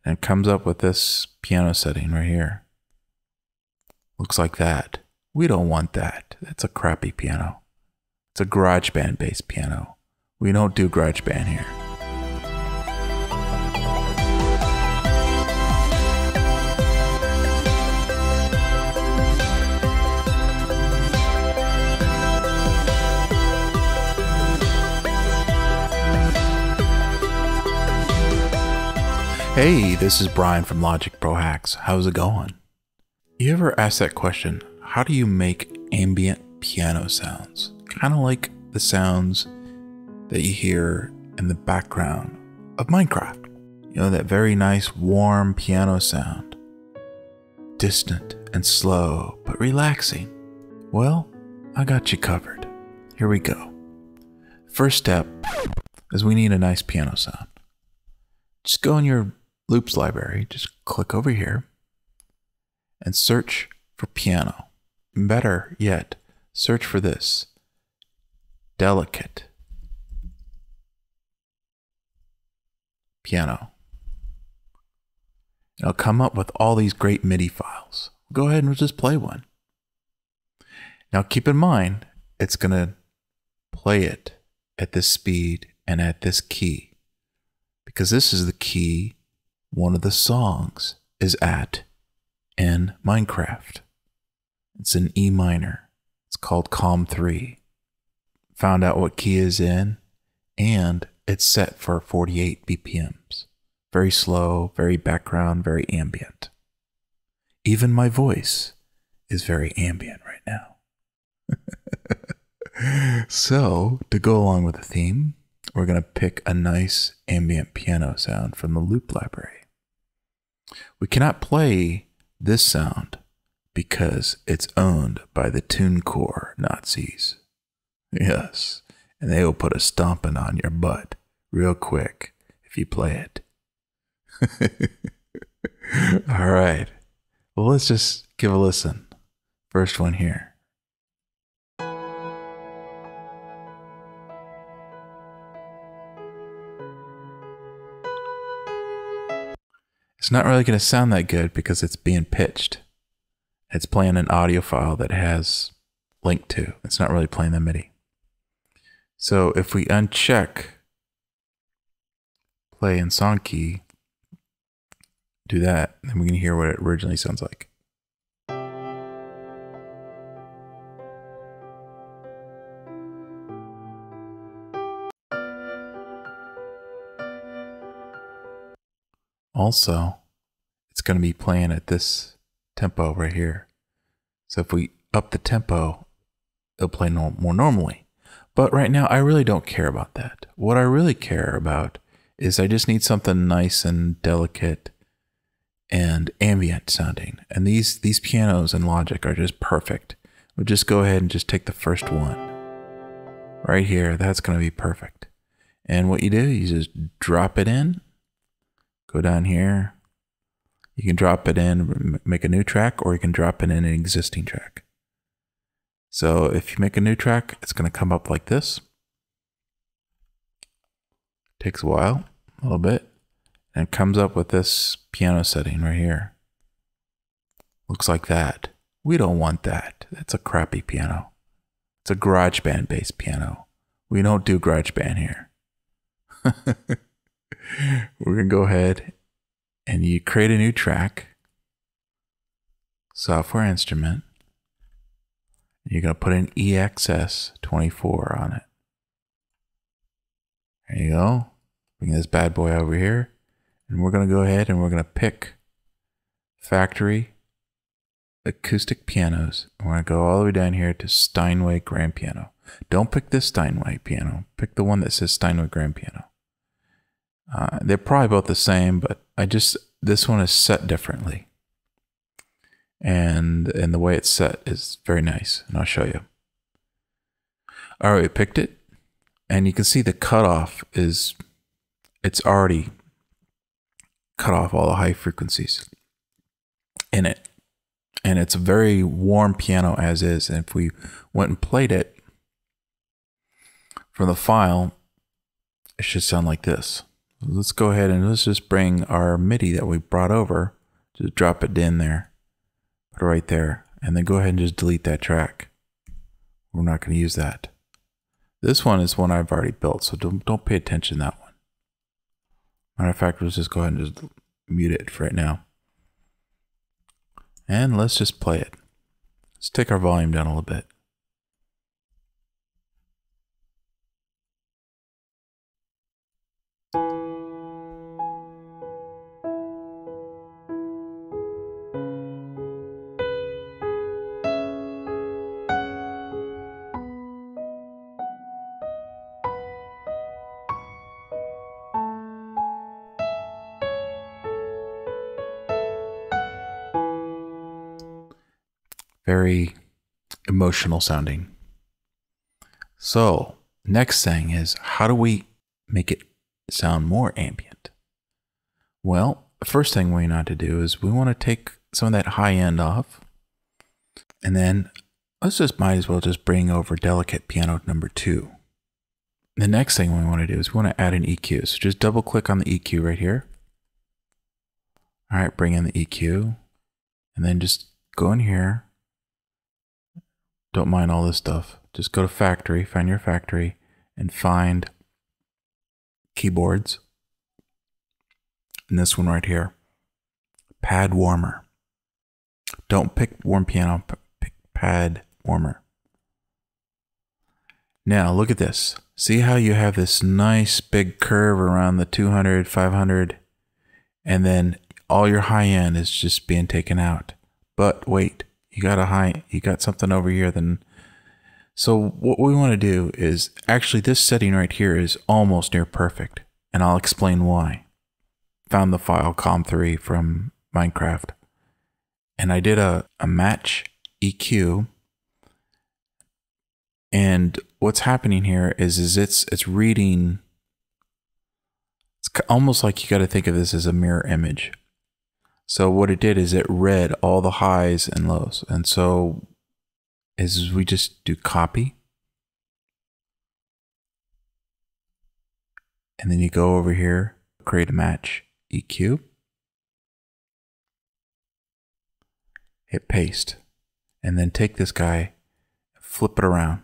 and it comes up with this piano setting right here. Looks like that. We don't want that. That's a crappy piano. It's a GarageBand based piano. We don't do GarageBand here. Hey, this is Brian from LogicProHacks. How's it going? You ever ask that question, how do you make ambient piano sounds? Kind of like the sounds that you hear in the background of Minecraft. You know, that very nice warm piano sound. Distant and slow, but relaxing. Well, I got you covered. Here we go. First step is we need a nice piano sound. Just go in your loops library, just click over here and search for piano. Better yet, search for this, delicate piano. It'll come up with all these great MIDI files. Go ahead and just play one. Now keep in mind, it's going to play it at this speed and at this key, because this is the key one of the songs is at in Minecraft. It's in E minor. It's called Calm 3. Found out what key is in, and it's set for 48 BPMs. Very slow, very background, very ambient. Even my voice is very ambient right now. So, to go along with the theme, we're going to pick a nice ambient piano sound from the loop library. We cannot play this sound because it's owned by the TuneCore Nazis. Yes, and they will put a stomping on your butt real quick if you play it. All right, well, let's just give a listen. First one here. It's not really going to sound that good because it's being pitched. It's playing an audio file that has link to. It's not really playing the MIDI. So if we uncheck play in song key, do that, then we can hear what it originally sounds like. Also, it's going to be playing at this tempo right here. So if we up the tempo, it'll play more normally. But right now, I really don't care about that. What I really care about is I just need something nice and delicate and ambient sounding. And these pianos in Logic are just perfect. We'll just go ahead and just take the first one. Right here, that's going to be perfect. And what you do, you just drop it in. Go down here. You can drop it in, make a new track, or you can drop it in an existing track. So if you make a new track, it's going to come up like this. Takes a while, a little bit, and it comes up with this piano setting right here. Looks like that. We don't want that. That's a crappy piano. It's a GarageBand based piano. We don't do GarageBand here. We're going to go ahead and you create a new track, software instrument. You're going to put an EXS24 on it. There you go. Bring this bad boy over here. And we're going to go ahead and we're going to pick factory acoustic pianos. And we're going to go all the way down here to Steinway Grand Piano. Don't pick this Steinway piano. Pick the one that says Steinway Grand Piano. They're probably both the same, but this one is set differently. And the way it's set is very nice, and I'll show you. All right, we picked it, and you can see the cutoff it's already cut off all the high frequencies in it. And it's a very warm piano as is, and if we went and played it from the file, it should sound like this. Let's go ahead and let's just bring our MIDI that we brought over, just drop it in there, put it right there, and then go ahead and just delete that track. We're not going to use that. This one is one I've already built, so don't pay attention to that one. Matter of fact, let's just go ahead and just mute it for right now. And let's just play it. Let's take our volume down a little bit. Very emotional sounding. So next thing is, how do we make it sound more ambient? Well, the first thing we want to do is we want to take some of that high end off, and then let's just might as well just bring over delicate piano number 2. The next thing we want to do is we want to add an EQ. So just double click on the EQ right here. All right, bring in the EQ, and then just go in here. Don't mind all this stuff. Just go to factory, find your factory, and find keyboards. And this one right here, pad warmer. Don't pick warm piano, pick pad warmer. Now look at this. See how you have this nice big curve around the 200, 500, and then all your high end is just being taken out. But wait. You got something over here then. So what we want to do is, actually this setting right here is almost near perfect. And I'll explain why. Found the file com3 from Minecraft. And I did a match EQ. And what's happening here is it's reading. It's almost like you got to think of this as a mirror image. So what it did is it read all the highs and lows. And so as we just do copy. And then you go over here, create a match EQ. Hit paste. And then take this guy, flip it around.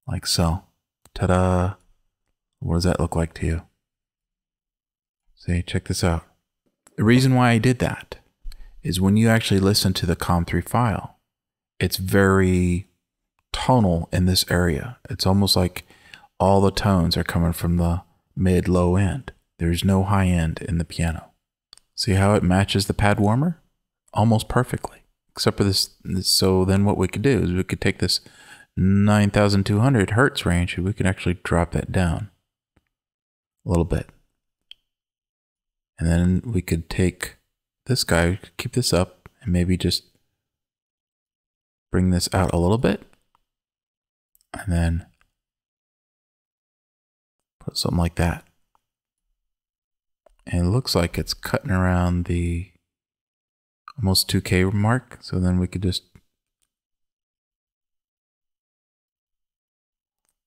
Like so. Ta-da! What does that look like to you? See, check this out. The reason why I did that is when you actually listen to the com3 file, it's very tonal in this area. It's almost like all the tones are coming from the mid-low end. There's no high end in the piano. See how it matches the pad warmer? Almost perfectly, except for this. So then what we could do is we could take this 9,200 hertz range and we could actually drop that down a little bit. And then we could take this guy, keep this up, and maybe just bring this out a little bit. And then put something like that. And it looks like it's cutting around the almost 2K mark. So then we could just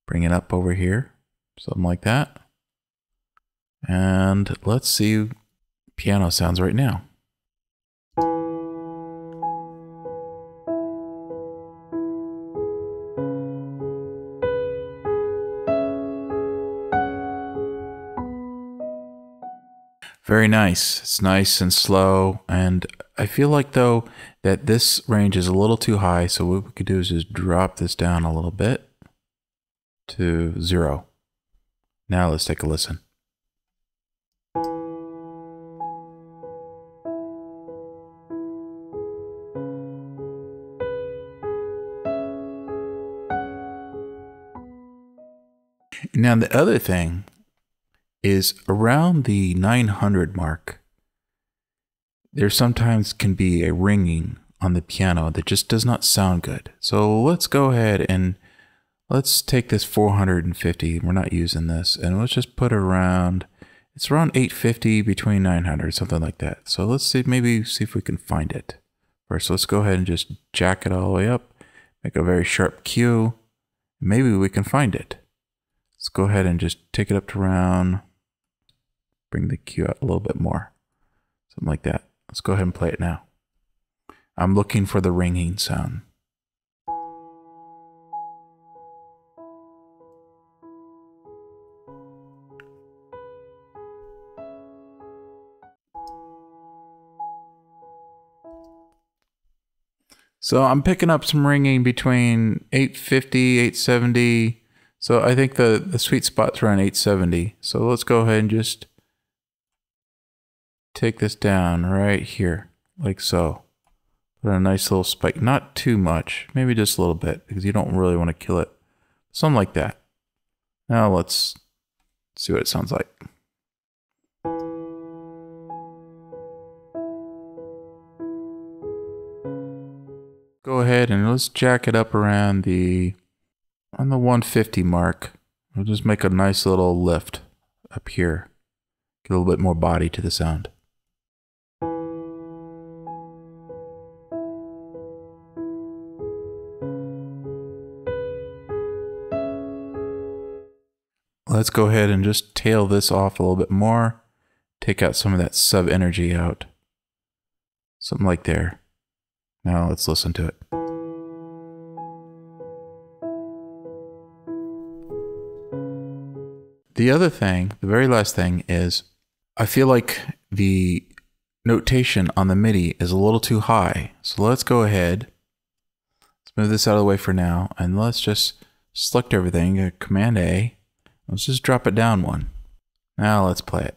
bring it up over here. Something like that. And let's see piano sounds right now. Very nice. It's nice and slow, and I feel like though that this range is a little too high, so what we could do is just drop this down a little bit to 0. Now let's take a listen. Now the other thing is around the 900 mark, there sometimes can be a ringing on the piano that just does not sound good. So let's go ahead and let's take this 450. We're not using this, and let's just put it around, it's around 850 between 900, something like that. So let's see, maybe see if we can find it. First, let's go ahead and just jack it all the way up, make a very sharp Q. Maybe we can find it. Let's go ahead and just take it up to around bring the Q out a little bit more. Something like that. Let's go ahead and play it now. I'm looking for the ringing sound. So I'm picking up some ringing between 850, 870. So I think the sweet spot's around 870. So let's go ahead and just take this down right here, like so. Put a nice little spike, not too much, maybe just a little bit, because you don't really want to kill it. Something like that. Now let's see what it sounds like. Go ahead and let's jack it up around on the 150 mark. We'll just make a nice little lift up here. Get a little bit more body to the sound. Let's go ahead and just tail this off a little bit more. Take out some of that sub energy out. Something like there. Now let's listen to it. The other thing, the very last thing is, I feel like the notation on the MIDI is a little too high. So let's go ahead. Let's move this out of the way for now. And let's just select everything, Command A. Let's just drop it down one. Now let's play it.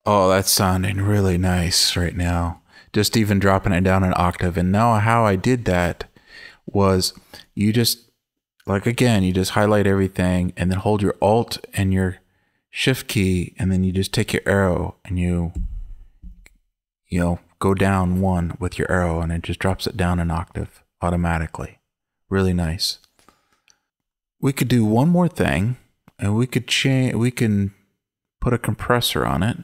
Oh, that's sounding really nice right now. Just even dropping it down an octave. And now how I did that was you just, like again, you just highlight everything and then hold your Alt and your Shift key, and then you just take your arrow and you know, go down one with your arrow, and it just drops it down an octave automatically. Really nice. We could do one more thing, and we can put a compressor on it.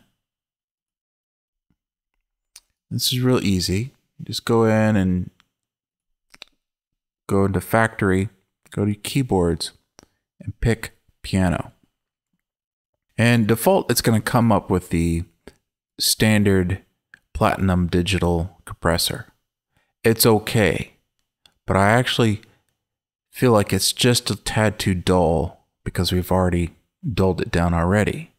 This is real easy. Just go in and go into Factory, go to Keyboards, and pick Piano. And default, it's going to come up with the standard Platinum digital compressor. It's okay, but I actually feel like it's just a tad too dull because we've already dulled it down already.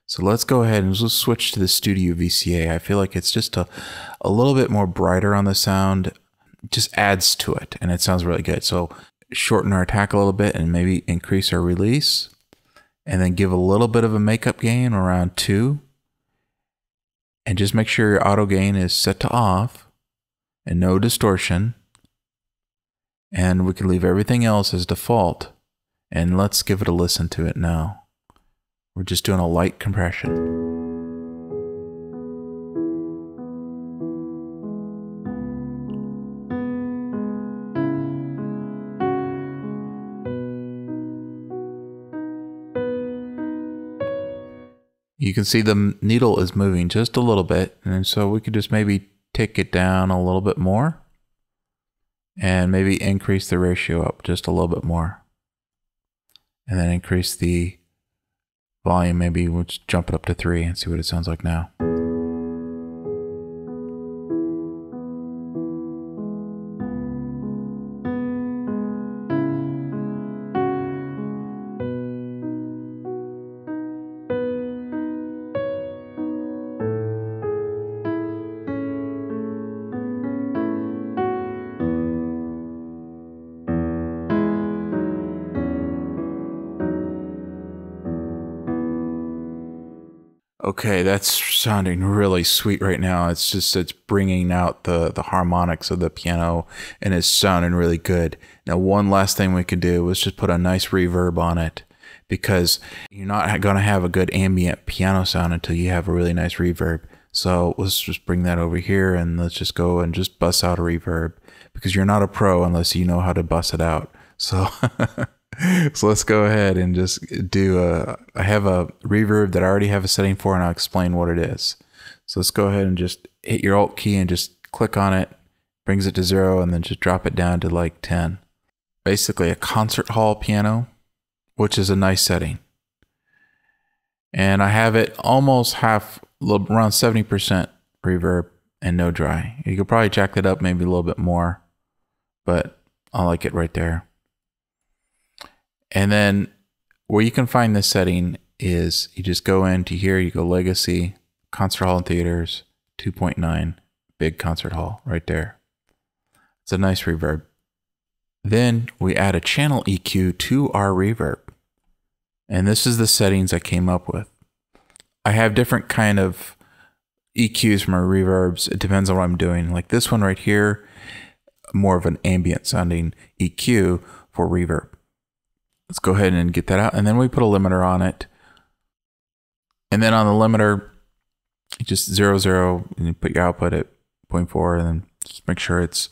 So let's go ahead and just switch to the Studio VCA. I feel like it's just a little bit more brighter on the sound. It just adds to it, and it sounds really good. So shorten our attack a little bit and maybe increase our release, and then give a little bit of a makeup gain around 2. And just make sure your auto gain is set to off and no distortion. And we can leave everything else as default. And let's give it a listen to it now. We're just doing a light compression. You can see the needle is moving just a little bit, and so we could just maybe take it down a little bit more and maybe increase the ratio up just a little bit more, and then increase the volume. Maybe we'll just jump it up to 3 and see what it sounds like now. Okay, that's sounding really sweet right now. It's bringing out the harmonics of the piano, and it's sounding really good. Now, one last thing we could do was just put a nice reverb on it, because you're not going to have a good ambient piano sound until you have a really nice reverb. So let's just bring that over here, and let's just go and just bust out a reverb, because you're not a pro unless you know how to bust it out. So, so let's go ahead and just do I have a reverb that I already have a setting for, and I'll explain what it is. So let's go ahead and just hit your Alt key and just click on it, brings it to 0, and then just drop it down to like 10. Basically a concert hall piano, which is a nice setting. And I have it almost around 70% reverb and no dry. You could probably jack that up maybe a little bit more, but I like it right there. And then where you can find this setting is you just go into here, you go Legacy, Concert Hall and Theaters, 2.9, big concert hall right there. It's a nice reverb. Then we add a channel EQ to our reverb. And this is the settings I came up with. I have different kind of EQs from our reverbs. It depends on what I'm doing. Like this one right here, more of an ambient sounding EQ for reverb. Let's go ahead and get that out. And then we put a limiter on it. And then on the limiter, just 0, 0, and you put your output at 0.4, and then just make sure it's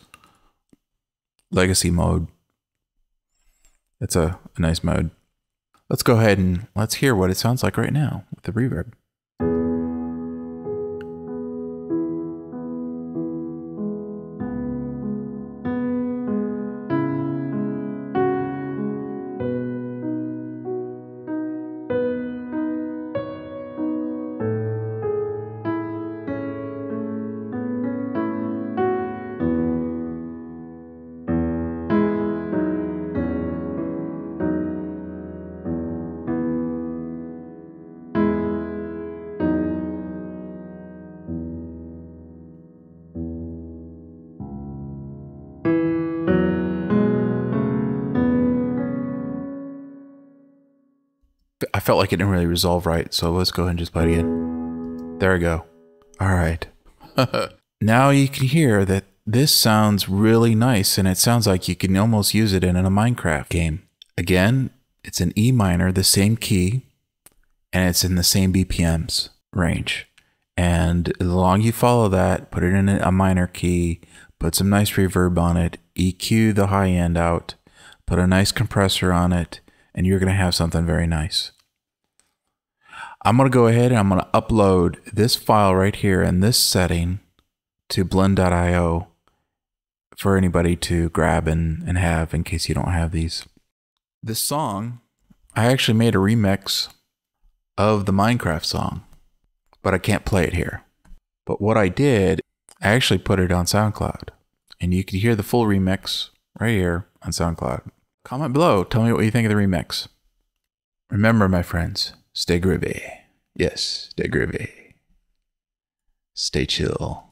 legacy mode. It's a nice mode. Let's go ahead and let's hear what it sounds like right now with the reverb. I felt like it didn't really resolve right, so let's go ahead and just play it again. There we go. All right. Now you can hear that this sounds really nice, and it sounds like you can almost use it in a Minecraft game. Again, it's an E minor, the same key, and it's in the same BPMs range. And as long as you follow that, put it in a minor key, put some nice reverb on it, EQ the high end out, put a nice compressor on it, and you're going to have something very nice. I'm going to go ahead and I'm going to upload this file right here in this setting to blend.io for anybody to grab and have in case you don't have these. This song, I actually made a remix of the Minecraft song, but I can't play it here. But what I did, I actually put it on SoundCloud, and you can hear the full remix right here on SoundCloud. Comment below, tell me what you think of the remix. Remember, my friends, stay groovy. Yes, stay groovy. Stay chill.